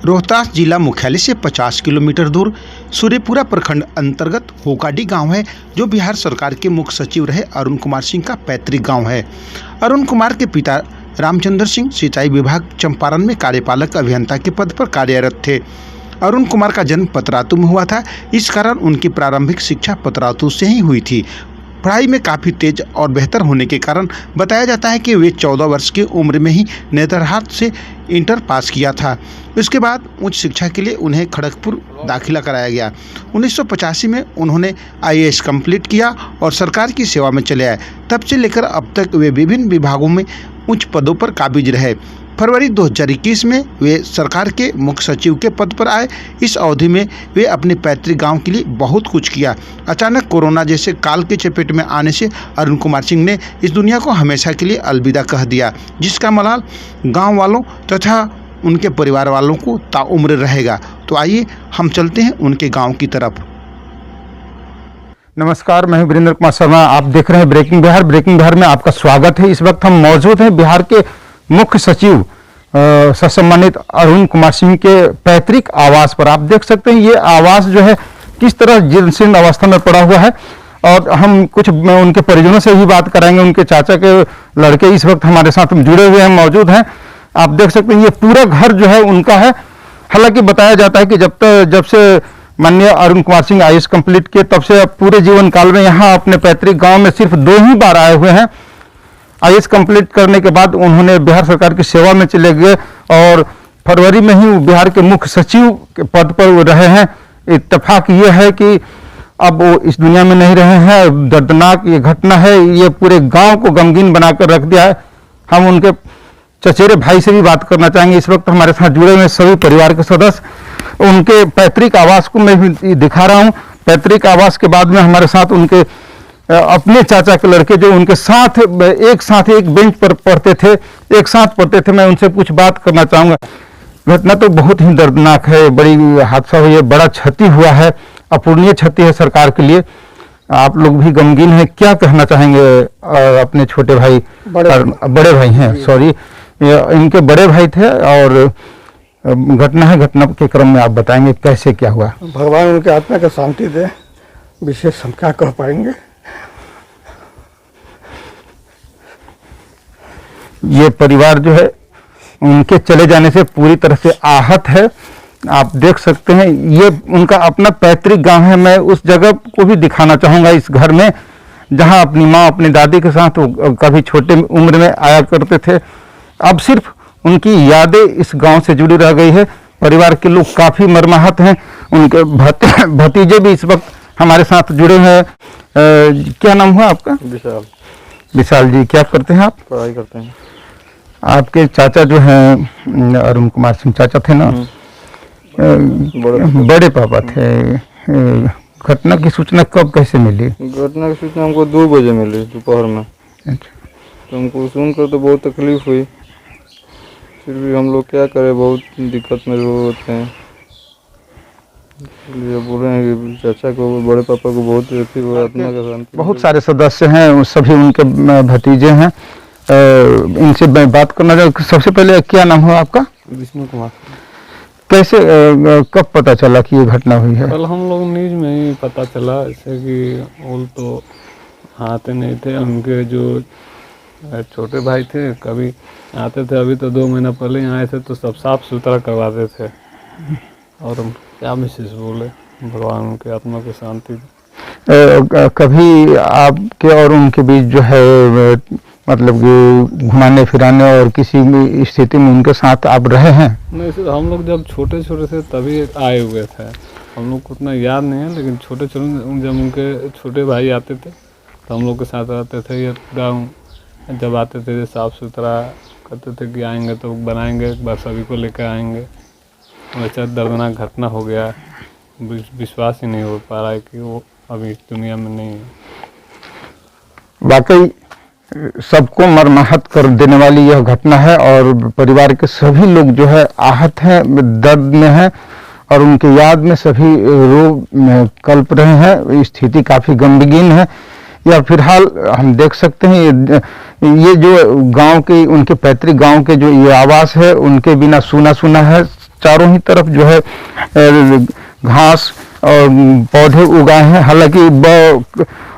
रोहतास जिला मुख्यालय से 50 किलोमीटर दूर सूर्यपुरा प्रखंड अंतर्गत होकाडी गांव है, जो बिहार सरकार के मुख्य सचिव रहे अरुण कुमार सिंह का पैतृक गांव है। अरुण कुमार के पिता रामचंद्र सिंह सिंचाई विभाग चंपारण में कार्यपालक अभियंता के पद पर कार्यरत थे। अरुण कुमार का जन्म पतरातू में हुआ था, इस कारण उनकी प्रारंभिक शिक्षा पतरातू से ही हुई थी। पढ़ाई में काफ़ी तेज और बेहतर होने के कारण बताया जाता है कि वे 14 वर्ष की उम्र में ही नेतरहाट से इंटर पास किया था। इसके बाद उच्च शिक्षा के लिए उन्हें खड़गपुर दाखिला कराया गया। 1985 में उन्होंने IAS कंप्लीट किया और सरकार की सेवा में चले आए। तब से लेकर अब तक वे विभिन्न विभागों में उच्च पदों पर काबिज रहे। फरवरी 2021 में वे सरकार के मुख्य सचिव के पद पर आए। इस अवधि में वे अपने पैतृक गांव के लिए बहुत कुछ किया। अचानक कोरोना जैसे काल के चपेट में आने से अरुण कुमार सिंह ने इस दुनिया को हमेशा के लिए अलविदा कह दिया, जिसका मलाल गांव वालों तथा उनके परिवार वालों को ताउम्र रहेगा। तो आइए हम चलते हैं उनके गाँव की तरफ। नमस्कार, मैं वीरेंद्र कुमार शर्मा। आप देख रहे हैं ब्रेकिंग बिहार। ब्रेकिंग बिहार में आपका स्वागत है। इस वक्त हम मौजूद हैं बिहार के मुख्य सचिव सम्मानित अरुण कुमार सिंह के पैतृक आवास पर। आप देख सकते हैं ये आवास जो है किस तरह जीर्ण अवस्था में पड़ा हुआ है, और हम कुछ उनके परिजनों से भी बात कराएंगे। उनके चाचा के लड़के इस वक्त हमारे साथ जुड़े हुए हैं, मौजूद हैं। आप देख सकते हैं ये पूरा घर जो है उनका है। हालांकि बताया जाता है कि जब से माननीय अरुण कुमार सिंह IAS कंप्लीट किए तब से पूरे जीवन काल में यहाँ अपने पैतृक गांव में सिर्फ 2 ही बार आए हुए हैं। IAS कंप्लीट करने के बाद उन्होंने बिहार सरकार की सेवा में चले गए और फरवरी में ही बिहार के मुख्य सचिव के पद पर वो रहे हैं। इत्तेफाक ये है कि अब वो इस दुनिया में नहीं रहे हैं। दर्दनाक ये घटना है, ये पूरे गांव को गमगीन बनाकर रख दिया है। हम उनके चचेरे भाई से भी बात करना चाहेंगे। इस वक्त हमारे साथ जुड़े हुए सभी परिवार के सदस्य। उनके पैतृक आवास को मैं भी दिखा रहा हूँ। पैतृक आवास के बाद में हमारे साथ उनके अपने चाचा के लड़के जो उनके साथ एक बेंच पर पढ़ते थे, एक साथ पढ़ते थे। मैं उनसे कुछ बात करना चाहूँगा। घटना तो बहुत ही दर्दनाक है, बड़ी हादसा हुई है, बड़ा क्षति हुआ है, अपूरणीय क्षति है सरकार के लिए। आप लोग भी गमगीन हैं, क्या कहना चाहेंगे अपने छोटे भाई, बड़े भाई हैं, सॉरी, इनके बड़े भाई थे और घटना है। घटना के क्रम में आप बताएंगे कैसे क्या हुआ। भगवान उनके आत्मा को शांति दे, विशेष हम क्या कह पाएंगे। ये परिवार जो है उनके चले जाने से पूरी तरह से आहत है। आप देख सकते हैं ये उनका अपना पैतृक गांव है। मैं उस जगह को भी दिखाना चाहूँगा, इस घर में जहां अपनी माँ अपनी दादी के साथ कभी छोटे उम्र में आया करते थे। अब सिर्फ उनकी यादें इस गांव से जुड़ी रह गई है। परिवार के लोग काफ़ी मर्माहत हैं। उनके भतीजे भी इस वक्त हमारे साथ जुड़े हैं। क्या नाम हुआ आपका? विशाल जी। क्या करते हैं आप? पढ़ाई करते हैं। आपके चाचा जो हैं अरुण कुमार सिंह चाचा थे ना, बड़े पापा थे। घटना की सूचना कब कैसे मिली? घटना की सूचना हमको 2 बजे मिली दोपहर में। अच्छा। तो हमको सुनकर तो बहुत तकलीफ हुई, फिर भी हम लोग क्या करें, बहुत दिक्कत में होते हैं। इसलिए बोल रहे हैं कि चाचा को, बड़े पापा को बहुत आत्मा का शांति। बहुत सारे सदस्य हैं, सभी उनके भतीजे हैं। इनसे मैं बात करना चाहूँ। सबसे पहले क्या नाम हुआ आपका? विष्णु कुमार। कैसे कब पता चला कि ये घटना हुई है? कल हम लोग न्यूज में ही पता चला, जैसे कि वो तो आते नहीं थे। उनके जो छोटे भाई थे कभी आते थे, अभी तो 2 महीना पहले ही आए थे, तो सब साफ सुथरा करवाते थे। और हम क्या विशेष बोले, भगवान उनके आत्मा को शांति। कभी आपके और उनके बीच जो है मतलब कि घुमाने फिराने और किसी भी स्थिति में उनके साथ आप रहे हैं? नहीं सर, हम लोग जब छोटे छोटे थे तभी आए हुए थे। हम लोग को उतना याद नहीं है, लेकिन छोटे छोटे जब उनके छोटे भाई आते थे तो हम लोग के साथ रहते थे। ये गाँव जब आते थे साफ़ सुथरा कहते थे कि आएंगे तो बनाएंगे, एक बार सभी को लेकर आएंगे। वैसा दर्दनाक घटना हो गया, विश्वास ही नहीं हो पा रहा है कि वो अभी इस दुनिया में नहीं है। वाकई सबको मर्माहत कर देने वाली यह घटना है और परिवार के सभी लोग जो है आहत हैं, दर्द में हैं और उनके याद में सभी रो कल्प रहे हैं। स्थिति काफ़ी गमगीन है। या फिलहाल हम देख सकते हैं ये जो गांव के उनके पैतृक गांव के जो ये आवास है उनके बिना सूना सूना है। चारों ही तरफ जो है घास और पौधे उगाए हैं। हालांकि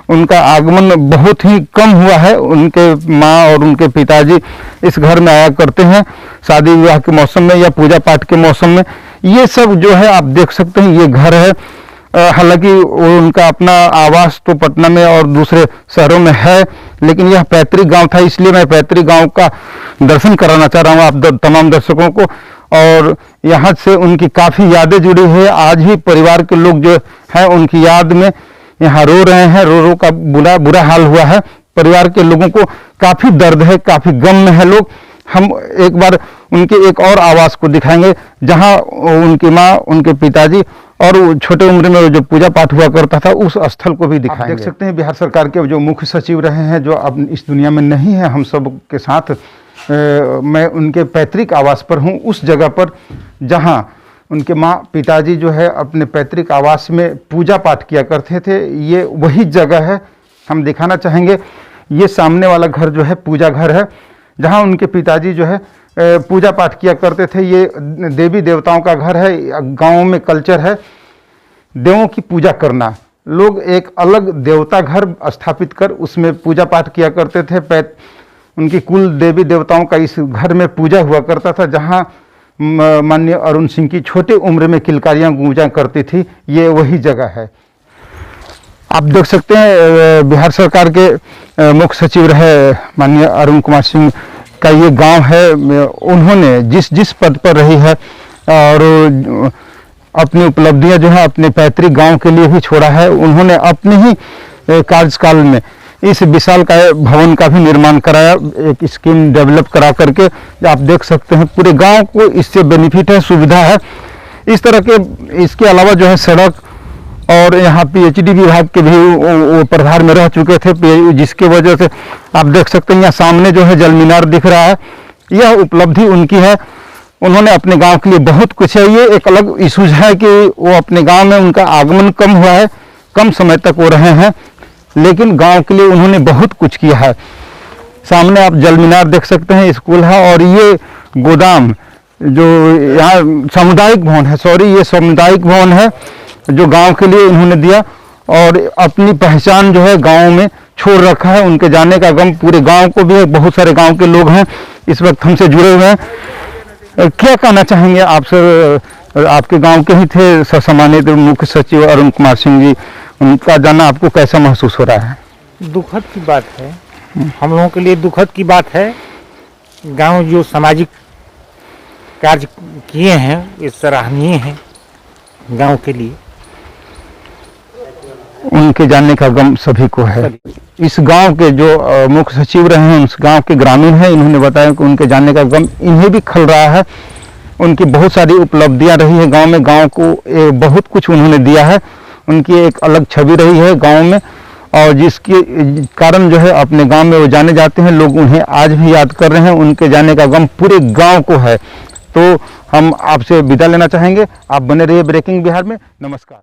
उनका आगमन बहुत ही कम हुआ है। उनके माँ और उनके पिताजी इस घर में आया करते हैं शादी विवाह के मौसम में या पूजा पाठ के मौसम में। ये सब जो है आप देख सकते हैं, ये घर है। हालांकि उनका अपना आवास तो पटना में और दूसरे शहरों में है, लेकिन यह पैतृक गांव था, इसलिए मैं पैतृक गांव का दर्शन कराना चाह रहा हूं आप तमाम दर्शकों को। और यहाँ से उनकी काफ़ी यादें जुड़ी है। आज ही परिवार के लोग जो हैं उनकी याद में यहाँ रो रहे हैं, रो का बुरा हाल हुआ है। परिवार के लोगों को काफ़ी दर्द है, काफ़ी गम में है लोग। हम एक बार उनके एक और आवास को दिखाएंगे जहाँ उनकी माँ, उनके पिताजी और छोटे उम्र में जो पूजा पाठ हुआ करता था उस स्थल को भी दिखाएंगे। आप देख सकते हैं बिहार सरकार के जो मुख्य सचिव रहे हैं, जो अब इस दुनिया में नहीं है, हम सब के साथ मैं उनके पैतृक आवास पर हूँ, उस जगह पर जहाँ उनके माँ पिताजी जो है अपने पैतृक आवास में पूजा पाठ किया करते थे। ये वही जगह है, हम दिखाना चाहेंगे। ये सामने वाला घर जो है पूजा घर है, जहाँ उनके पिताजी जो है पूजा पाठ किया करते थे। ये देवी देवताओं का घर है। गाँव में कल्चर है देवों की पूजा करना। लोग एक अलग देवता घर स्थापित कर उसमें पूजा पाठ किया करते थे। उनकी कुल देवी देवताओं का इस घर में पूजा हुआ करता था, जहाँ माननीय अरुण सिंह की छोटे उम्र में किलकारियाँ गूंजा करती थी। ये वही जगह है। आप देख सकते हैं बिहार सरकार के मुख्य सचिव रहे माननीय अरुण कुमार सिंह का ये गांव है। उन्होंने जिस पद पर रही है और अपनी उपलब्धियां जो है अपने पैतृक गांव के लिए भी छोड़ा है। उन्होंने अपने ही कार्यकाल में इस विशालकाय भवन का भी निर्माण कराया, एक स्कीम डेवलप करा करके। आप देख सकते हैं पूरे गांव को इससे बेनिफिट है, सुविधा है। इस तरह के इसके अलावा जो है सड़क और यहाँ PhD विभाग के भी वो प्रभार में रह चुके थे, जिसके वजह से आप देख सकते हैं यहाँ सामने जो है जल मीनार दिख रहा है। यह उपलब्धि उनकी है। उन्होंने अपने गांव के लिए बहुत कुछ है। ये एक अलग इशूज है कि वो अपने गांव में उनका आगमन कम हुआ है, कम समय तक वो रहे हैं, लेकिन गांव के लिए उन्होंने बहुत कुछ किया है। सामने आप जल मीनार देख सकते हैं, स्कूल है। और ये गोदाम जो यहाँ सामुदायिक भवन है, ये सामुदायिक भवन है जो गांव के लिए उन्होंने दिया और अपनी पहचान जो है गांव में छोड़ रखा है। उनके जाने का गम पूरे गांव को भी है। बहुत सारे गांव के लोग हैं इस वक्त हमसे जुड़े हुए हैं। क्या कहना चाहेंगे आप सर? आपके गांव के ही थे सम्मानित मुख्य सचिव अरुण कुमार सिंह जी, उनका जाना आपको कैसा महसूस हो रहा है? दुखद की बात है, हम लोगों के लिए दुखद की बात है। गांव जो सामाजिक कार्य किए हैं ये सराहनीय है गांव के लिए। उनके जाने का गम सभी को है। इस गांव के जो मुख्य सचिव रहे हैं उस गांव के ग्रामीण हैं, इन्होंने बताया कि उनके जाने का गम इन्हें भी खल रहा है। उनकी बहुत सारी उपलब्धियां रही है गांव में, गांव को बहुत कुछ उन्होंने दिया है। उनकी एक अलग छवि रही है गांव में और जिसके कारण जो है अपने गांव में वो जाने जाते हैं। लोग उन्हें आज भी याद कर रहे हैं। उनके जाने का गम पूरे गाँव को है। तो हम आपसे विदा लेना चाहेंगे। आप बने रहिए ब्रेकिंग बिहार में। नमस्कार।